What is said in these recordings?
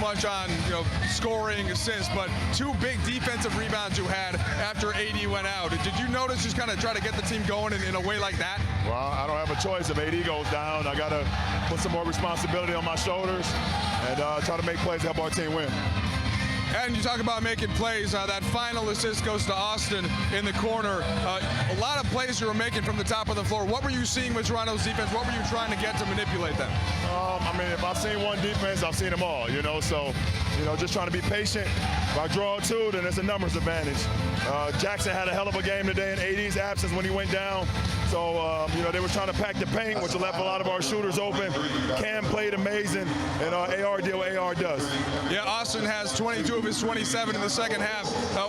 much on scoring, assists, but 2 big defensive rebounds you had after AD went out. Did you notice just kind of try to get the team going in a way like that? Well, I don't have a choice. If AD goes down, I got to put some more responsibility on my shoulders and try to make plays to help our team win. And you talk about making plays. That final assist goes to Austin in the corner. A lot of plays you were making from the top of the floor. What were you seeing with Toronto's defense? What were you trying to get to manipulate them? I mean, if I've seen one defense, I've seen them all, So, just trying to be patient. If I draw 2, then it's a numbers advantage. Jackson had a hell of a game today in AD's absence when he went down. So, they were trying to pack the paint, which left a lot of our shooters open. Cam played amazing, and AR did what AR does. Yeah, Austin has 22 of his 27 in the second half.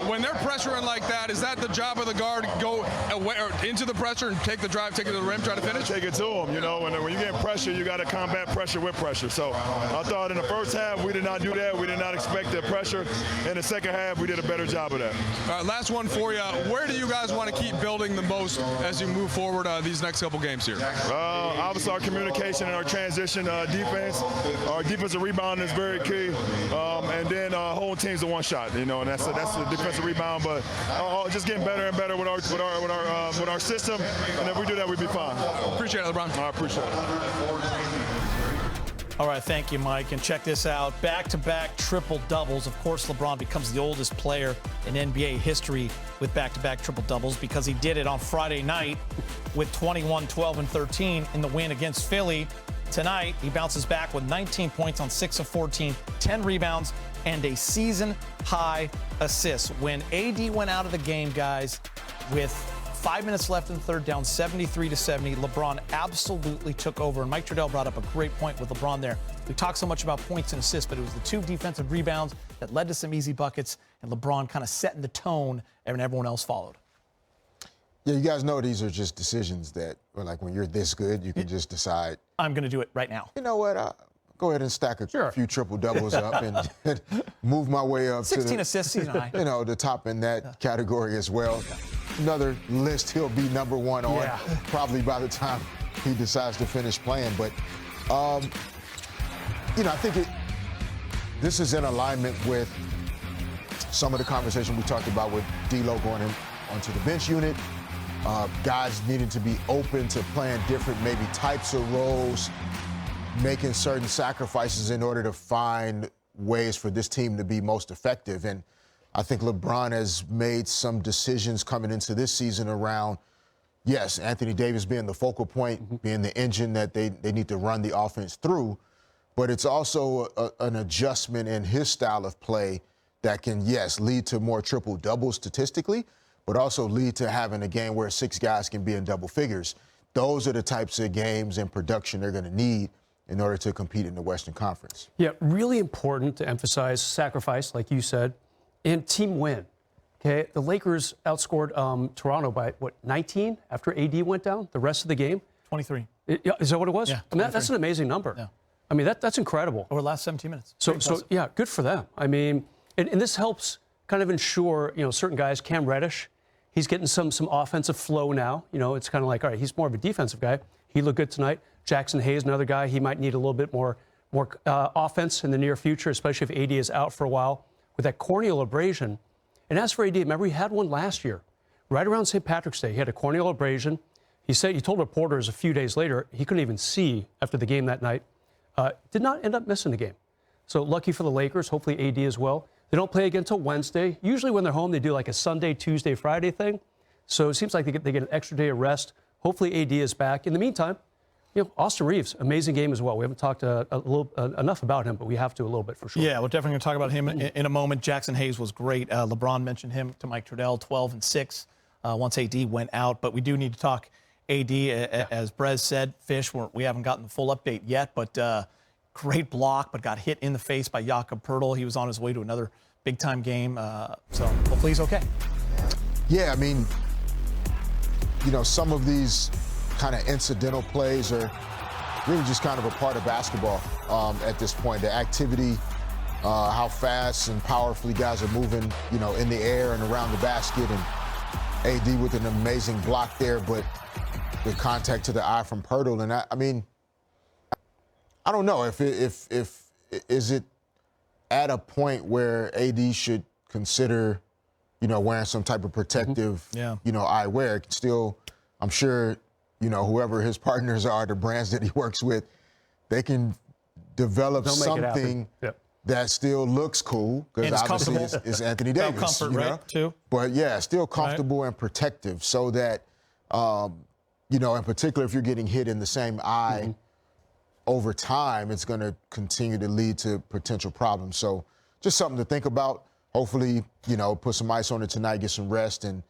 When they're pressuring like that, is that the job of the guard, go away, or into the pressure and take the drive, take it to the rim, try to finish? Take it to them, when you get pressure, you got to combat pressure with pressure. So I thought in the first half, we did not do that. We did not expect the pressure. In the second half, we did a better job of that. All right, last one for you. Where do you guys want to keep building the most as you move forward these next couple games here? Obviously, our communication and our transition defense. Our defensive rebound is very key. And then whole team's a one shot, and that's the defensive rebound. But just getting better and better with our system. And if we do that, we'd be fine. Appreciate it, LeBron. I appreciate it. All right, thank you, Mike. And check this out. Back-to-back triple-doubles. Of course, LeBron becomes the oldest player in NBA history with back-to-back triple-doubles because he did it on Friday night with 21, 12, and 13 in the win against Philly. Tonight, he bounces back with 19 points on 6 of 14, 10 rebounds, and a season-high assist. When AD went out of the game, guys, with 5 minutes left in the third, down 73-70. LeBron absolutely took over. And Mike Trudell brought up a great point with LeBron there. We talked so much about points and assists, but it was the 2 defensive rebounds that led to some easy buckets, and LeBron kind of setting the tone, and everyone else followed. Yeah, you guys know these are just decisions that, like, when you're this good, you can just decide. I'm going to do it right now. You know what? Go ahead and stack a few triple-doubles up and move my way up 16 to the, assists, season high. The top in that category as well. Another list he'll be number 1 on probably by the time he decides to finish playing. But, I think this is in alignment with some of the conversation we talked about with D'Lo going onto the bench unit. Guys needing to be open to playing different maybe types of roles, making certain sacrifices in order to find ways for this team to be most effective. And I think LeBron has made some decisions coming into this season around, yes, Anthony Davis being the focal point, being the engine that they need to run the offense through, but it's also an adjustment in his style of play that can, yes, lead to more triple-doubles statistically, but also lead to having a game where 6 guys can be in double figures. Those are the types of games and production they're going to need in order to compete in the Western Conference. Yeah, really important to emphasize sacrifice, like you said, and team win. Okay, the Lakers outscored Toronto by, 19 after AD went down, the rest of the game? 23. Is that what it was? Yeah, I mean, that's an amazing number. Yeah. I mean, that's incredible. Over the last 17 minutes. So yeah, good for them. I mean, and this helps kind of ensure, certain guys, Cam Reddish, he's getting some offensive flow now. It's kind of like, all right, he's more of a defensive guy. He looked good tonight. Jackson Hayes, another guy, he might need a little bit more offense in the near future, especially if AD is out for a while with that corneal abrasion. And as for AD, remember he had one last year, right around St. Patrick's Day. He had a corneal abrasion. He told reporters a few days later he couldn't even see after the game that night. Did not end up missing the game. So lucky for the Lakers, hopefully AD as well. They don't play again until Wednesday. Usually when they're home, they do like a Sunday, Tuesday, Friday thing. So it seems like they get an extra day of rest. Hopefully AD is back. In the meantime, Austin Reeves, amazing game as well. We haven't talked enough about him, but we have to a little bit for sure. Yeah, we're definitely going to talk about him in a moment. Jackson Hayes was great. LeBron mentioned him to Mike Trudell, 12 and 6 once AD went out. But we do need to talk AD, as Brez said. Fish, we haven't gotten the full update yet, but great block, but got hit in the face by Jakob Poeltl. He was on his way to another big-time game, so hopefully he's okay. Yeah, I mean, some of these kind of incidental plays are really just kind of a part of basketball at this point. The activity, how fast and powerfully guys are moving, in the air and around the basket, and AD with an amazing block there, but the contact to the eye from Poeltl. And I mean, I don't know if is it at a point where AD should consider, wearing some type of protective, eyewear. Still, I'm sure, whoever his partners are, the brands that he works with, they can develop something that still looks cool, because obviously it's Anthony Davis. Comfort, right, too? But yeah, still comfortable and protective, so that, in particular, if you're getting hit in the same eye over time, it's going to continue to lead to potential problems. So just something to think about. Hopefully, put some ice on it tonight, get some rest, and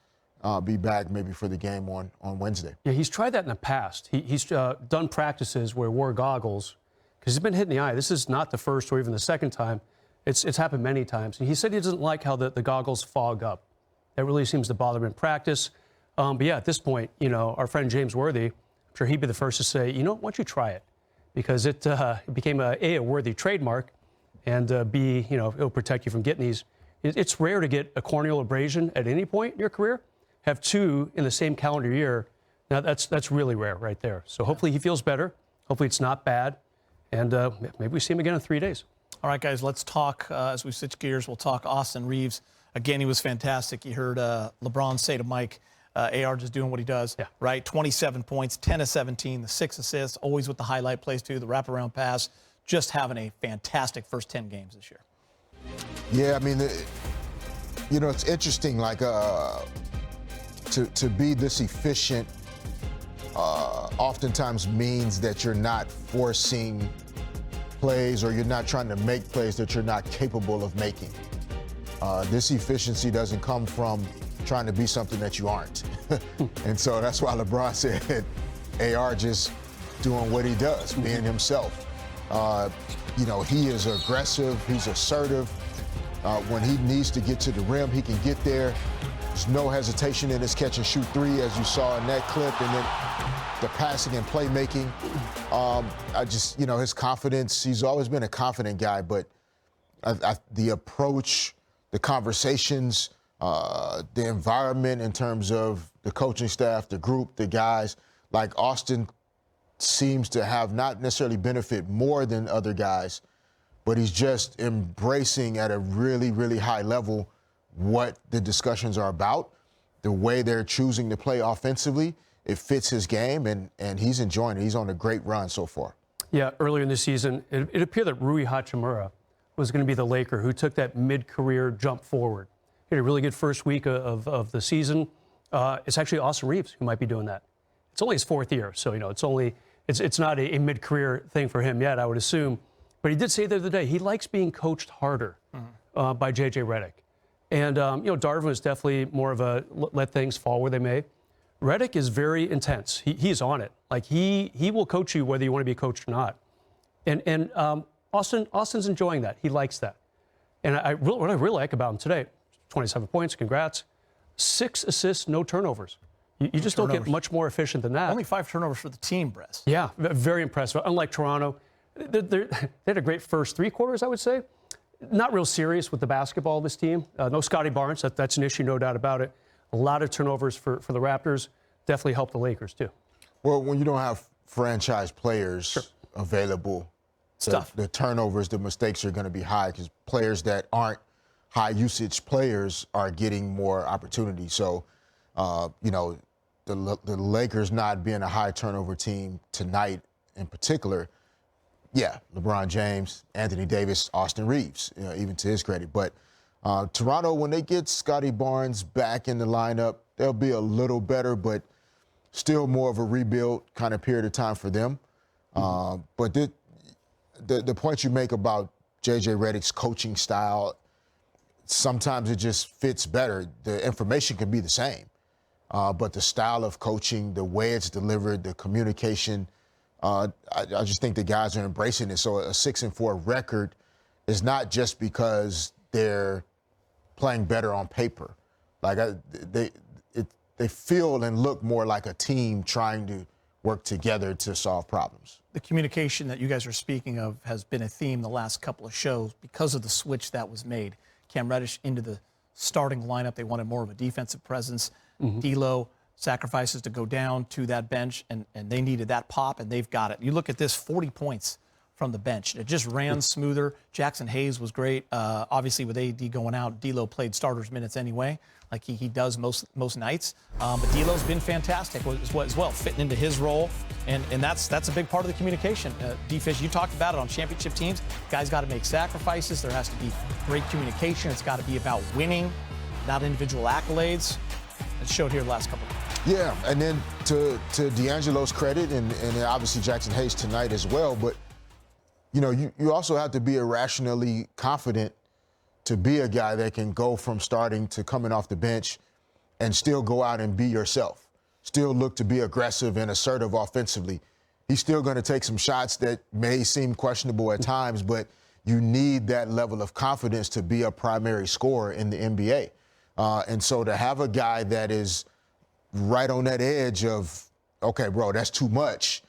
be back maybe for the game on Wednesday. Yeah, he's tried that in the past. He's done practices where he wore goggles because he's been hit in the eye. This is not the first or even the second time. It's happened many times. And he said he doesn't like how the goggles fog up. That really seems to bother him in practice. But yeah, at this point, our friend James Worthy, I'm sure he'd be the first to say, why don't you try it? Because it became a worthy trademark, and B, it'll protect you from getting these. It's rare to get a corneal abrasion at any point in your career. Have two in the same calendar year. Now that's really rare right there. So hopefully he feels better. Hopefully it's not bad, and maybe we see him again in 3 days. All right, guys, let's talk, as we switch gears, we'll talk Austin Reeves. Again, he was fantastic. You heard LeBron say to Mike, AR just doing what he does, right? 27 points, 10 of 17, the 6 assists, always with the highlight plays too, the wraparound pass, just having a fantastic first 10 games this year. Yeah, I mean, it's interesting, like, to be this efficient oftentimes means that you're not forcing plays, or you're not trying to make plays that you're not capable of making. This efficiency doesn't come from trying to be something that you aren't. And so that's why LeBron said AR just doing what he does, being himself. He is aggressive, he's assertive. When he needs to get to the rim, he can get there. There's no hesitation in his catch and shoot three, as you saw in that clip, and then the passing and playmaking. His confidence, he's always been a confident guy, but the approach, the conversations, the environment in terms of the coaching staff, the group, the guys, like Austin seems to have not necessarily benefit more than other guys, but he's just embracing at a really, really high level what the discussions are about, the way they're choosing to play offensively. It fits his game, and he's enjoying it. He's on a great run so far. Yeah, earlier in the season, it appeared that Rui Hachimura was going to be the Laker who took that mid-career jump forward. He had a really good first week of the season. It's actually Austin Reeves who might be doing that. It's only his 4th year, so it's not a mid-career thing for him yet, I would assume. But he did say the other day he likes being coached harder by J.J. Redick. And, Darvin was definitely more of a let things fall where they may. Redick is very intense. He's on it. Like, he will coach you whether you want to be coached or not. And Austin's enjoying that. He likes that. And what I really like about him today, 27 points, congrats. 6 assists, no turnovers. You just don't get much more efficient than that. Only 5 turnovers for the team, Bress. Yeah, very impressive. Unlike Toronto, they had a great first 3 quarters, I would say. Not real serious with the basketball of this team. No Scotty Barnes. That's an issue, no doubt about it. A lot of turnovers for the Raptors. Definitely helped the Lakers, too. Well, when you don't have franchise players available, the turnovers, the mistakes are going to be high, because players that aren't high-usage players are getting more opportunity. So, the Lakers not being a high-turnover team tonight in particular, LeBron James, Anthony Davis, Austin Reeves, even to his credit. But Toronto, when they get Scotty Barnes back in the lineup, they'll be a little better, but still more of a rebuild kind of period of time for them. But the point you make about J.J. Redick's coaching style, sometimes it just fits better. The information can be the same, but the style of coaching, the way it's delivered, the communication, I just think the guys are embracing it. So a 6-4 record is not just because they're playing better on paper. Like, they feel and look more like a team trying to work together to solve problems. The communication that you guys are speaking of has been a theme the last couple of shows because of the switch that was made. Cam Reddish into the starting lineup. They wanted more of a defensive presence. D'Lo sacrifices to go down to that bench, and they needed that pop, and they've got it. You look at this, 40 points from the bench. It just ran smoother. Jackson Hayes was great. Obviously, with AD going out, D'Lo played starters minutes anyway, like he does most nights. But D'Lo's been fantastic as well, fitting into his role, and that's a big part of the communication. D-Fish, you talked about it on championship teams. Guys got to make sacrifices. There has to be great communication. It's got to be about winning, not individual accolades. It showed here the last couple of games. Yeah, and then to D'Angelo's credit, and obviously Jackson Hayes tonight as well, but you also have to be irrationally confident to be a guy that can go from starting to coming off the bench and still go out and be yourself, still look to be aggressive and assertive offensively. He's still going to take some shots that may seem questionable at times, but you need that level of confidence to be a primary scorer in the NBA. And so to have a guy that is right on that edge of, okay, bro, that's too much,